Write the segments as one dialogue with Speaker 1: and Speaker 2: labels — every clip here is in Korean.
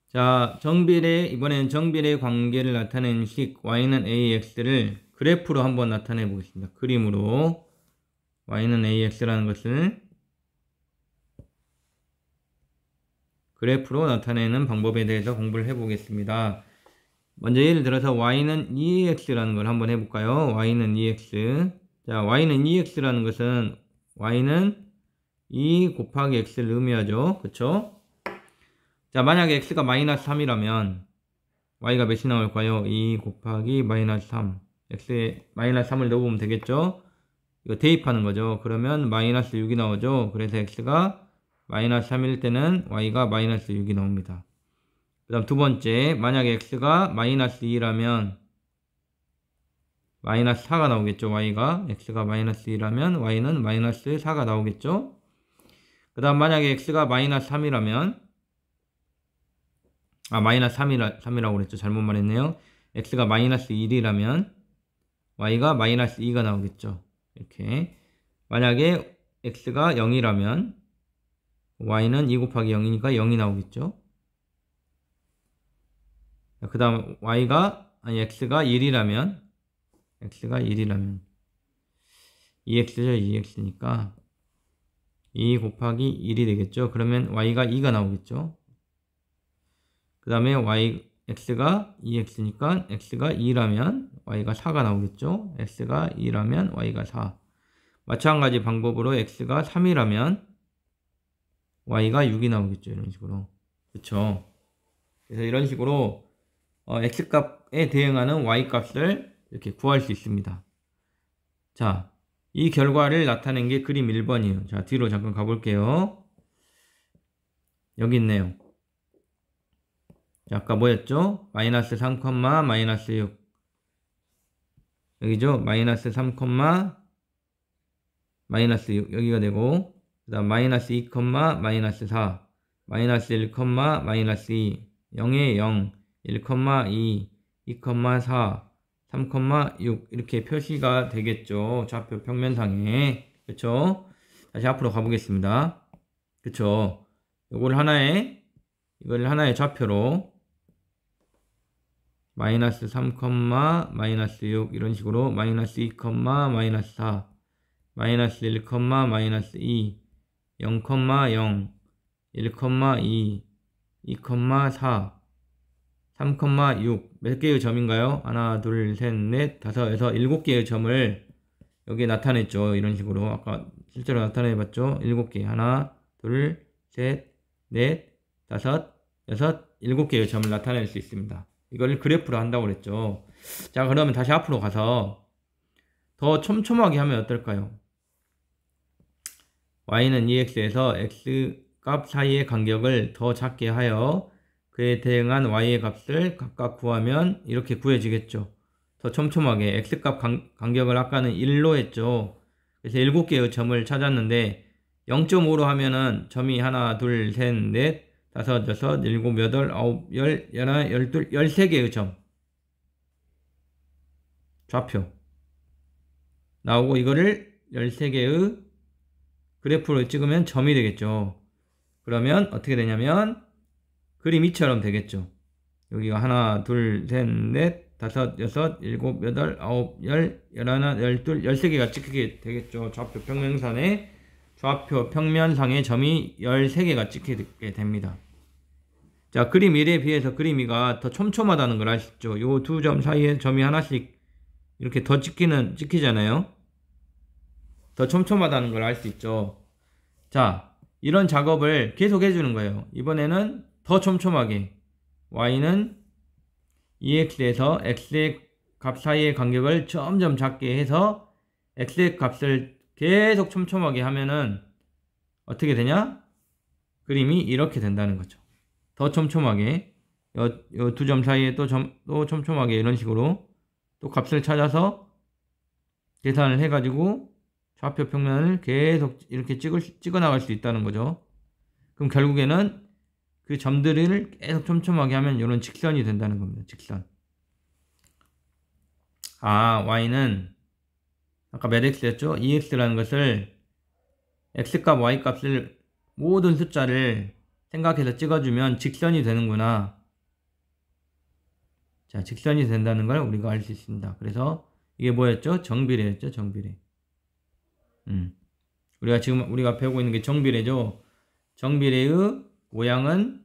Speaker 1: 자, 이번에는 정비례 관계를 나타내는 식 y는 ax를 그래프로 한번 나타내 보겠습니다. 그림으로 y는 ax라는 것을 그래프로 나타내는 방법에 대해서 공부를 해 보겠습니다. 먼저 예를 들어서 y는 2x라는 걸 한번 해볼까요? y는 2x. 자, y는 2x라는 것은 y는 2 곱하기 x를 의미하죠. 그쵸? 자, 만약에 x가 마이너스 3이라면 y가 몇이 나올까요? 2 곱하기 마이너스 3. x에 마이너스 3을 넣어보면 되겠죠? 이거 대입하는 거죠. 그러면 마이너스 6이 나오죠. 그래서 x가 마이너스 3일 때는 y가 마이너스 6이 나옵니다. 그 다음 두 번째, 만약에 x가 마이너스 2라면 마이너스 4가 나오겠죠. y가 x가 마이너스 2라면 y는 마이너스 4가 나오겠죠. 그 다음 만약에 x가 마이너스 3이라면 마이너스 3이라고 그랬죠. 잘못 말했네요. x가 마이너스 1이라면 y가 마이너스 2가 나오겠죠. 이렇게. 만약에 x가 0이라면 y는 2 곱하기 0이니까 0이 나오겠죠. 그 다음 x가 1이라면 2x죠. 2x니까 2 곱하기 1이 되겠죠. 그러면 y가 2가 나오겠죠. 그 다음에 x가 2x니까 x가 2라면 y가 4가 나오겠죠. x가 2라면 y가 4. 마찬가지 방법으로 x가 3이라면 y가 6이 나오겠죠. 이런 식으로. 그쵸. 그래서 이런 식으로 x값에 대응하는 y값을 이렇게 구할 수 있습니다. 자, 이 결과를 나타낸 게 그림 1번이에요. 자, 뒤로 잠깐 가볼게요. 여기 있네요. 아까 뭐였죠? 마이너스 3, 마이너스 6. 여기죠? 마이너스 3, 마이너스 6. 여기가 되고, 그 다음 마이너스 2, 마이너스 4. 마이너스 1, 마이너스 2. 0에 0. 1, 2. 2, 4. 3, 6. 이렇게 표시가 되겠죠. 좌표 평면상에. 그쵸? 다시 앞으로 가보겠습니다. 그쵸? 이걸 하나의 좌표로 마이너스 3, 마이너스 6 이런 식으로 마이너스 2, 마이너스 4 마이너스 1, 마이너스 2 0, 0 1, 2 2, 4 3, 6 몇 개의 점인가요? 하나, 둘, 셋, 넷, 다섯에서 7개의 점을 여기에 나타냈죠. 이런 식으로 아까 실제로 나타내봤죠. 7개 하나, 둘, 셋, 넷, 다섯, 여섯, 7개의 점을 나타낼 수 있습니다. 이걸 그래프로 한다고 그랬죠. 자, 그러면 다시 앞으로 가서 더 촘촘하게 하면 어떨까요? y는 2x에서 x값 사이의 간격을 더 작게 하여 그에 대응한 y의 값을 각각 구하면 이렇게 구해지겠죠. 더 촘촘하게 x값 간격을 아까는 1로 했죠. 그래서 7개의 점을 찾았는데 0.5로 하면은 점이 하나, 둘, 셋, 넷, 다섯, 여섯, 일곱, 여덟, 아홉, 열, 열하나, 열둘, 13개의 점. 좌표. 나오고 이거를 13개의 그래프로 찍으면 점이 되겠죠. 그러면 어떻게 되냐면 그림 이처럼 되겠죠. 여기가 하나, 둘, 셋, 넷, 다섯, 여섯, 일곱, 여덟, 아홉, 열, 열하나, 열둘, 13개가 찍히게 되겠죠. 좌표 평면상에 점이 13개가 찍히게 됩니다. 자, 그림 1에 비해서 그림 2가 더 촘촘하다는 걸 아시죠? 요 두 점 사이에 점이 하나씩 이렇게 더 찍히잖아요. 더 촘촘하다는 걸 알 수 있죠. 자, 이런 작업을 계속 해주는 거예요. 이번에는 더 촘촘하게 y는 2x에서 x의 값 사이의 간격을 점점 작게 해서 x의 값을 계속 촘촘하게 하면은 어떻게 되냐? 그림이 이렇게 된다는 거죠. 더 촘촘하게 요 두 점 사이에 또 촘촘하게 이런 식으로 또 값을 찾아서 계산을 해가지고 좌표 평면을 계속 이렇게 찍어 나갈 수 있다는 거죠. 그럼 결국에는 그 점들을 계속 촘촘하게 하면 이런 직선이 된다는 겁니다. 직선. y는 아까 몇 x였죠? 2x라는 것을 x값, y값을 모든 숫자를 생각해서 찍어주면 직선이 되는구나. 자, 직선이 된다는 걸 우리가 알 수 있습니다. 그래서 이게 뭐였죠? 정비례였죠, 정비례. 우리가 배우고 있는 게 정비례죠. 정비례의 모양은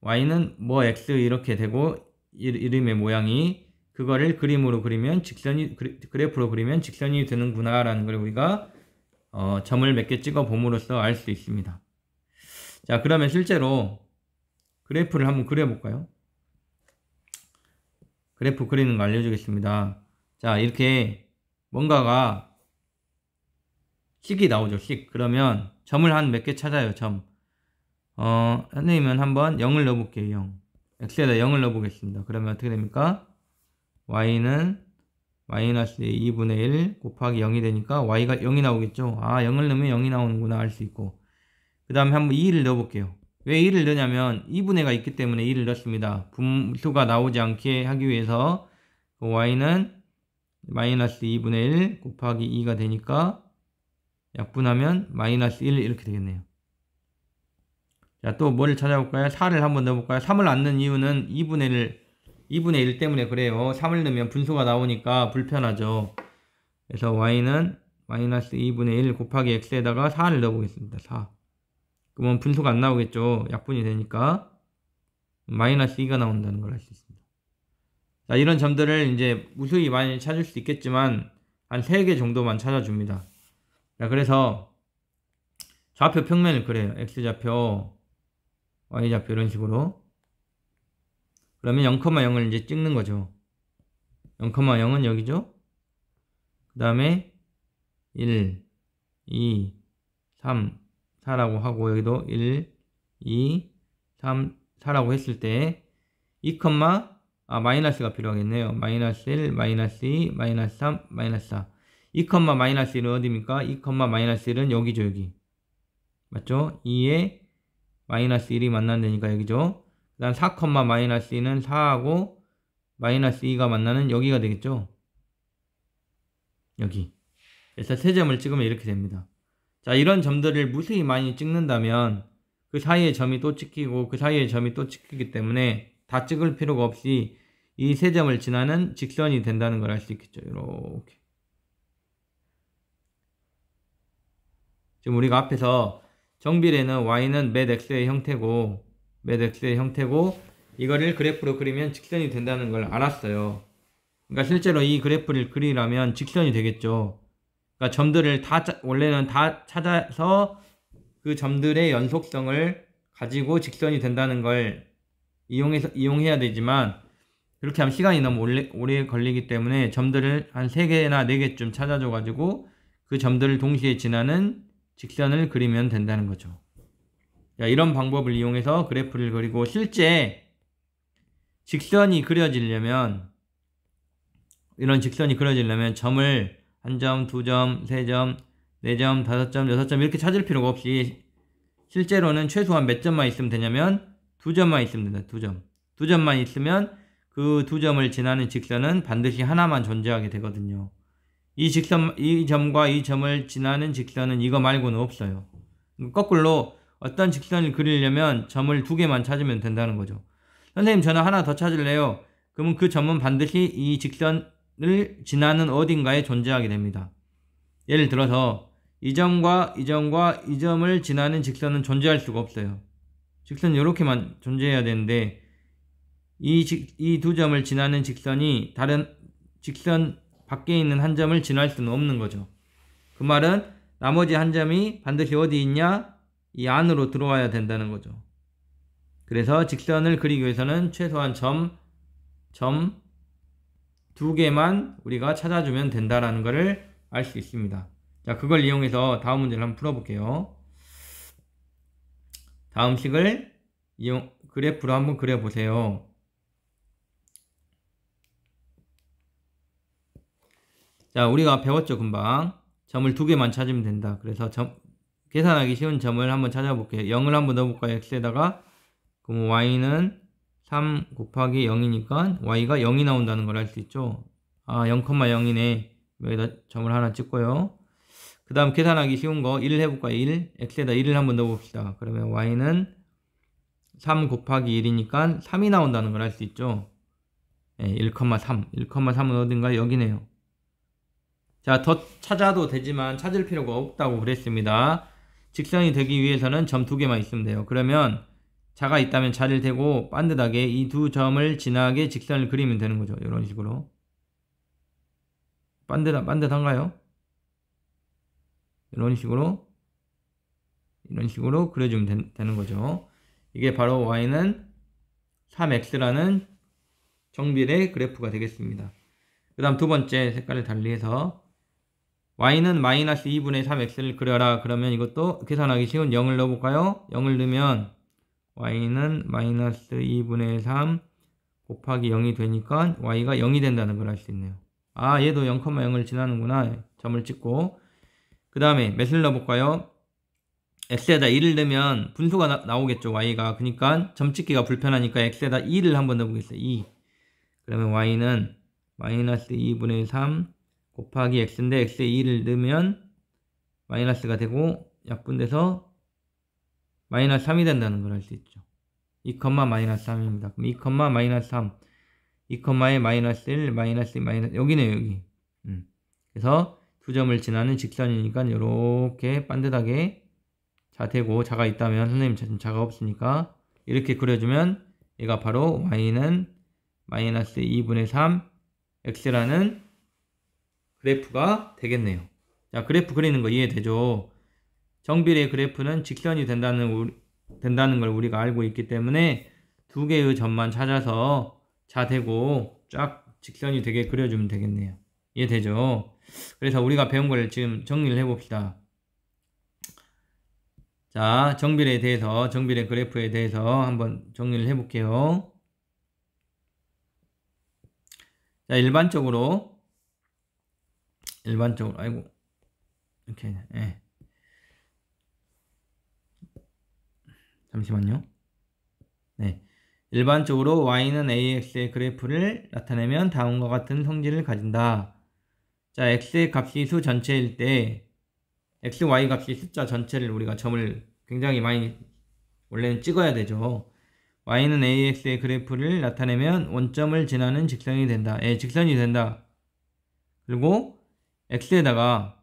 Speaker 1: y는 뭐 x 이렇게 되고 이름의 모양이 그거를 그림으로 그리면 그래프로 그리면 직선이 되는구나 라는 걸 우리가 점을 몇 개 찍어 봄으로써 알 수 있습니다. 자, 그러면 실제로 그래프를 한번 그려볼까요? 그래프 그리는 거 알려주겠습니다. 자, 이렇게 뭔가가 식이 나오죠, 식. 그러면 점을 한 몇 개 찾아요, 점. 선생님은 한번 0을 넣어볼게요, 0. x에다 0을 넣어보겠습니다. 그러면 어떻게 됩니까? y는 마이너스 2분의 1 곱하기 0이 되니까 y가 0이 나오겠죠. 아, 0을 넣으면 0이 나오는구나 알 수 있고. 그 다음에 한번 2를 넣어볼게요. 왜 2를 넣냐면 2분의가 있기 때문에 2를 넣습니다. 분수가 나오지 않게 하기 위해서 y는 마이너스 2분의 1 곱하기 2가 되니까 약분하면 마이너스 1 이렇게 되겠네요. 자, 또 뭐를 찾아볼까요? 4를 한번 넣어볼까요? 3을 안 넣은 이유는 2분의 1 때문에 그래요. 3을 넣으면 분수가 나오니까 불편하죠. 그래서 y는 마이너스 2분의 1 곱하기 x에다가 4를 넣어보겠습니다. 4. 그러면 분수가 안 나오겠죠. 약분이 되니까 마이너스 2가 나온다는 걸 알 수 있습니다. 자, 이런 점들을 이제 무수히 많이 찾을 수 있겠지만 한 3개 정도만 찾아줍니다. 자, 그래서 좌표 평면을 그려요. x좌표, y좌표 이런 식으로. 그러면 0,0을 이제 찍는 거죠. 0,0은 여기죠. 그 다음에 1, 2, 3, 4라고 하고 여기도 1, 2, 3, 4라고 했을 때 2, 마이너스가 필요하겠네요. 마이너스 1, 마이너스 2, 마이너스 3, 마이너스 4. 2, 마이너스 1은 어디입니까? 2, 마이너스 1은 여기죠, 여기. 맞죠? 2에 마이너스 1이 만난다니까 여기죠. 그 다음 4, 마이너스 2는 4하고 마이너스 2가 만나는 여기가 되겠죠. 여기. 그래서 세 점을 찍으면 이렇게 됩니다. 자, 이런 점들을 무수히 많이 찍는다면 그 사이에 점이 또 찍히고 그 사이에 점이 또 찍히기 때문에 다 찍을 필요가 없이 이 세 점을 지나는 직선이 된다는 걸 알 수 있겠죠. 이렇게. 지금 우리가 앞에서 정비례는 y는 맷 x의 형태고 이거를 그래프로 그리면 직선이 된다는 걸 알았어요. 그러니까 실제로 이 그래프를 그리려면 직선이 되겠죠. 그러니까 점들을 원래는 다 찾아서 그 점들의 연속성을 가지고 직선이 된다는 걸 이용해야 되지만 그렇게 하면 시간이 너무 오래 걸리기 때문에 점들을 한 3개나 4개쯤 찾아줘가지고 그 점들을 동시에 지나는 직선을 그리면 된다는 거죠. 자, 이런 방법을 이용해서 그래프를 그리고 실제 직선이 그려지려면 점을 1점, 2점, 3점, 4점, 5점, 6점 이렇게 찾을 필요가 없이 실제로는 최소한 몇 점만 있으면 되냐면 2점만 있으면 된다. 2점. 2점만 있으면 그 2점을 지나는 직선은 반드시 하나만 존재하게 되거든요. 이 점과 이 점을 지나는 직선은 이거 말고는 없어요. 거꾸로 어떤 직선을 그리려면 점을 2개만 찾으면 된다는 거죠. 선생님, 저는 하나 더 찾을래요. 그러면 그 점은 반드시 이 직선을 지나는 어딘가에 존재하게 됩니다. 예를 들어서 이 점과 이 점을 지나는 직선은 존재할 수가 없어요. 직선은 이렇게만 존재해야 되는데 이 2점을 지나는 직선이 다른 직선 밖에 있는 한 점을 지날 수는 없는 거죠. 그 말은 나머지 한 점이 반드시 어디 있냐? 이 안으로 들어와야 된다는 거죠. 그래서 직선을 그리기 위해서는 최소한 점 2개만 우리가 찾아주면 된다라는 것을 알 수 있습니다. 자, 그걸 이용해서 다음 문제를 한번 풀어볼게요. 다음 식을 그래프로 한번 그려보세요. 자, 우리가 배웠죠, 금방. 점을 2개만 찾으면 된다. 그래서 계산하기 쉬운 점을 한번 찾아볼게요. 0을 한번 넣어볼까요? x에다가. 그럼 y는 3 곱하기 0이니까 y가 0이 나온다는 걸 알 수 있죠. 0,0이네. 여기다 점을 하나 찍고요. 그 다음 계산하기 쉬운 거 1을 해볼까요? 1. x에다 1을 한번 넣어봅시다. 그러면 y는 3 곱하기 1이니까 3이 나온다는 걸 알 수 있죠. 1,3. 1,3은 어딘가 여기네요. 자, 더 찾아도 되지만 찾을 필요가 없다고 그랬습니다. 직선이 되기 위해서는 점 2개만 있으면 돼요. 그러면 자가 있다면 자를 대고 반듯하게 이 두 점을 지나게 직선을 그리면 되는 거죠. 이런 식으로. 반듯한가요? 이런 식으로 그려주면 되는 거죠. 이게 바로 y는 3x라는 정비례 그래프가 되겠습니다. 그 다음 두 번째 색깔을 달리해서 y는 마이너스 2분의 3x를 그려라. 그러면 이것도 계산하기 쉬운 0을 넣어볼까요? 0을 넣으면 y는 마이너스 2분의 3 곱하기 0이 되니까 y가 0이 된다는 걸 알 수 있네요. 아, 얘도 0,0을 지나는구나. 점을 찍고. 그 다음에 몇을 넣어볼까요? x에다 2를 넣으면 분수가 나오겠죠. y가. 그러니까 점 찍기가 불편하니까 x에다 2를 한번 넣어보겠어요. 2. 그러면 y는 마이너스 2분의 3 곱하기 x인데 x에 2를 넣으면 마이너스가 되고 약분돼서 마이너스 3이 된다는 걸 알 수 있죠. 2, 마이너스 3입니다. 그럼 2, 마이너스 3 2에 마이너스 1 마이너스 2 마이너스 여기네요. 여기. 그래서 두 점을 지나는 직선이니까 이렇게 반듯하게 자 되고 자가 있다면 선생님 자가 없으니까 이렇게 그려주면 얘가 바로 y는 마이너스 2분의 3 x라는 그래프가 되겠네요. 자, 그래프 그리는 거 이해되죠? 정비례 그래프는 직선이 된다는 걸 우리가 알고 있기 때문에 두 개의 점만 찾아서 자 대고 쫙 직선이 되게 그려주면 되겠네요. 이해되죠? 그래서 우리가 배운 걸 지금 정리를 해봅시다. 자, 정비례에 대해서, 정비례 그래프에 대해서 한번 정리를 해볼게요. 자, 일반적으로, 아이고, 이렇게, 잠시만요. 네. 일반적으로 y는 ax의 그래프를 나타내면 다음과 같은 성질을 가진다. 자, x의 값이 수 전체일 때, x, y 값이 숫자 전체를 우리가 점을 굉장히 많이 원래는 찍어야 되죠. y는 ax의 그래프를 나타내면 원점을 지나는 직선이 된다. 직선이 된다. 그리고 x에다가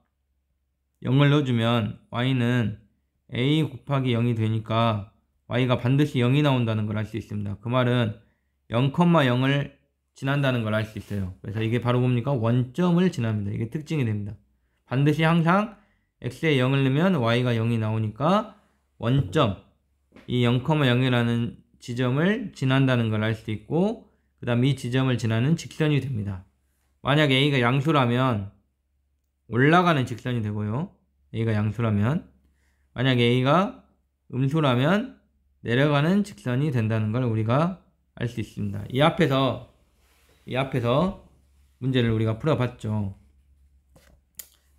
Speaker 1: 0을 넣어주면 y는 a 곱하기 0이 되니까 y가 반드시 0이 나온다는 걸 알 수 있습니다. 그 말은 0,0을 지난다는 걸 알 수 있어요. 그래서 이게 바로 뭡니까? 원점을 지납니다. 이게 특징이 됩니다. 반드시 항상 x에 0을 넣으면 y가 0이 나오니까 원점, 이 0,0이라는 지점을 지난다는 걸 알 수 있고 그 다음 이 지점을 지나는 직선이 됩니다. 만약 a가 양수라면 올라가는 직선이 되고요. a가 양수라면 만약 a가 음수라면 내려가는 직선이 된다는 걸 우리가 알 수 있습니다. 이 앞에서 문제를 우리가 풀어봤죠.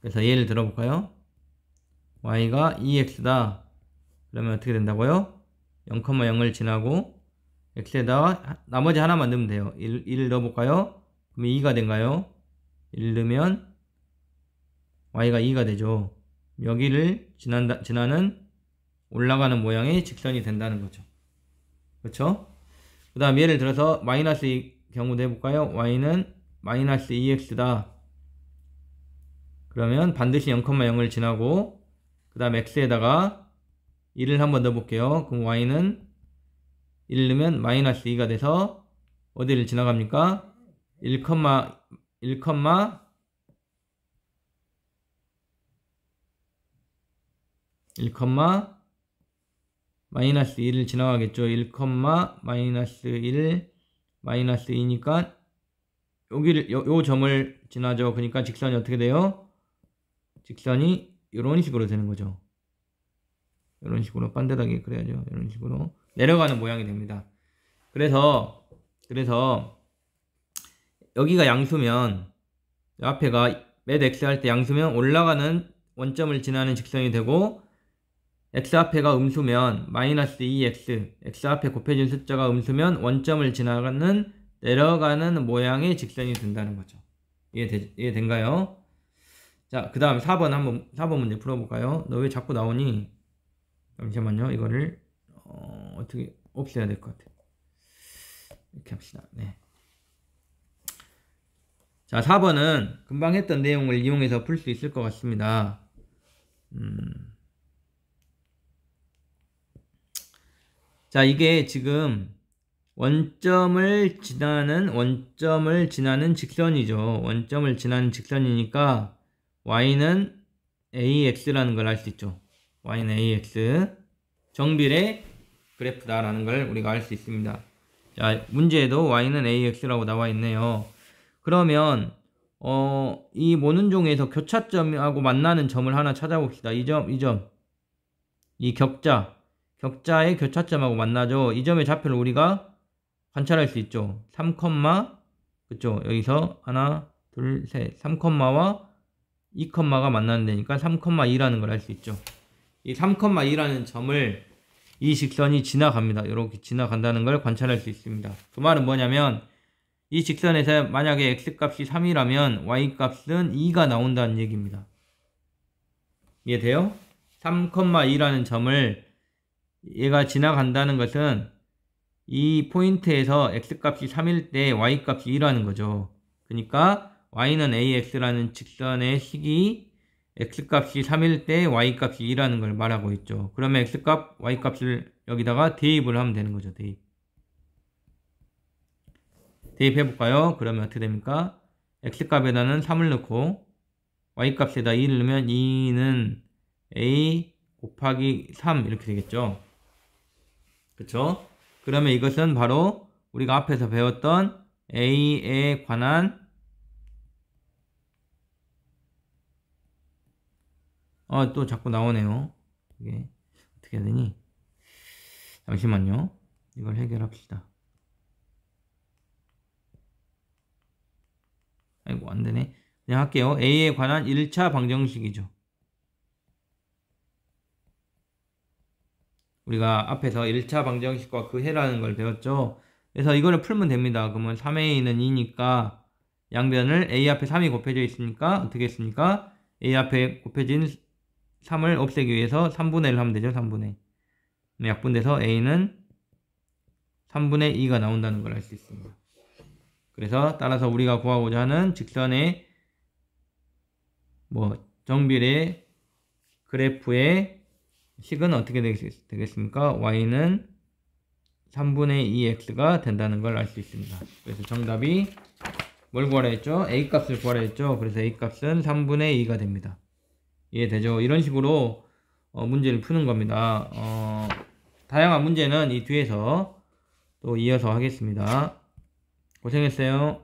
Speaker 1: 그래서 예를 들어볼까요? y가 2x다. 그러면 어떻게 된다고요? 0,0을 지나고 x에다가 나머지 하나만 넣으면 돼요. 1을 넣어볼까요? 그러면 2가 된가요? 1 넣으면 y가 2가 되죠. 여기를 지나는 올라가는 모양의 직선이 된다는 거죠. 그렇죠? 그 다음 예를 들어서 마이너스의 경우도 해볼까요? y는 마이너스 2x다. 그러면 반드시 0,0을 지나고 그 다음 x에다가 1을 한번 넣어볼게요. 그럼 y는 1 넣으면 마이너스 2가 돼서 어디를 지나갑니까? 1, 마이너스 1을 지나가겠죠. 1, 마이너스 1, 마이너스 2니까 여기를 요 점을 지나죠. 그러니까 직선이 어떻게 돼요? 직선이 이런 식으로 되는 거죠. 이런 식으로 반듯하게 그려야죠. 이런 식으로 내려가는 모양이 됩니다. 그래서 여기가 양수면 앞에가 몇 x 할 때 양수면 올라가는 원점을 지나는 직선이 되고 x 앞에가 음수면 마이너스 2x x 앞에 곱해진 숫자가 음수면 원점을 지나가는 내려가는 모양의 직선이 된다는 거죠. 이해된가요? 자, 그 다음 4번 문제 풀어볼까요? 너 왜 자꾸 나오니? 잠시만요. 이거를 어떻게 없애야 될 것 같아요. 이렇게 합시다. 네. 자, 4번은 금방 했던 내용을 이용해서 풀 수 있을 것 같습니다. 자, 이게 지금 원점을 지나는 직선이죠. 원점을 지나는 직선이니까 y는 ax라는 걸 알 수 있죠. y는 ax, 정비례 그래프다라는 걸 우리가 알 수 있습니다. 자, 문제에도 y는 ax라고 나와 있네요. 그러면 이 모눈종에서 교차점하고 만나는 점을 하나 찾아봅시다. 이 점, 이 격자의 교차점하고 만나죠. 이 점의 좌표를 우리가 관찰할 수 있죠. 3, 그쵸? 여기서 하나, 둘, 셋, 3와 2가 만나는 데니까 3,2라는 걸 알 수 있죠. 이 3,2라는 점을 이 직선이 지나갑니다. 이렇게 지나간다는 걸 관찰할 수 있습니다. 그 말은 뭐냐면 이 직선에서 만약에 x값이 3이라면 y값은 2가 나온다는 얘기입니다. 이해돼요? 3,2라는 점을 얘가 지나간다는 것은 이 포인트에서 x값이 3일 때 y값이 2라는 거죠. 그러니까 y는 ax라는 직선의 식이 x값이 3일 때 y값이 2라는 걸 말하고 있죠. 그러면 x값, y값을 여기다가 대입을 하면 되는 거죠. 대입해볼까요? 그러면 어떻게 됩니까? x값에다는 3을 넣고 y값에다 2를 넣으면 2는 a 곱하기 3 이렇게 되겠죠. 그쵸? 그러면 이것은 바로 우리가 앞에서 배웠던 a에 관한 또 자꾸 나오네요. 이게 어떻게 해야 되니? 잠시만요. 이걸 해결합시다. 아이고 안되네. 그냥 할게요. a에 관한 1차 방정식이죠. 우리가 앞에서 1차 방정식과 그 해라는 걸 배웠죠. 그래서 이거를 풀면 됩니다. 그러면 3a는 2니까 양변을 a 앞에 3이 곱해져 있으니까 어떻게 했습니까? a 앞에 곱해진 3을 없애기 위해서 3분의 1 하면 되죠. 3분의 1. 약분돼서 a는 3분의 2가 나온다는 걸 알 수 있습니다. 그래서 따라서 우리가 구하고자 하는 직선의 정비례 그래프의 식은 어떻게 되겠습니까? y는 3분의 2x가 된다는 걸 알 수 있습니다. 그래서 정답이 뭘 구하라 했죠? a값을 구하라 했죠? 그래서 a값은 3분의 2가 됩니다. 이해되죠? 이런 식으로 문제를 푸는 겁니다. 다양한 문제는 이 뒤에서 또 이어서 하겠습니다. 고생했어요.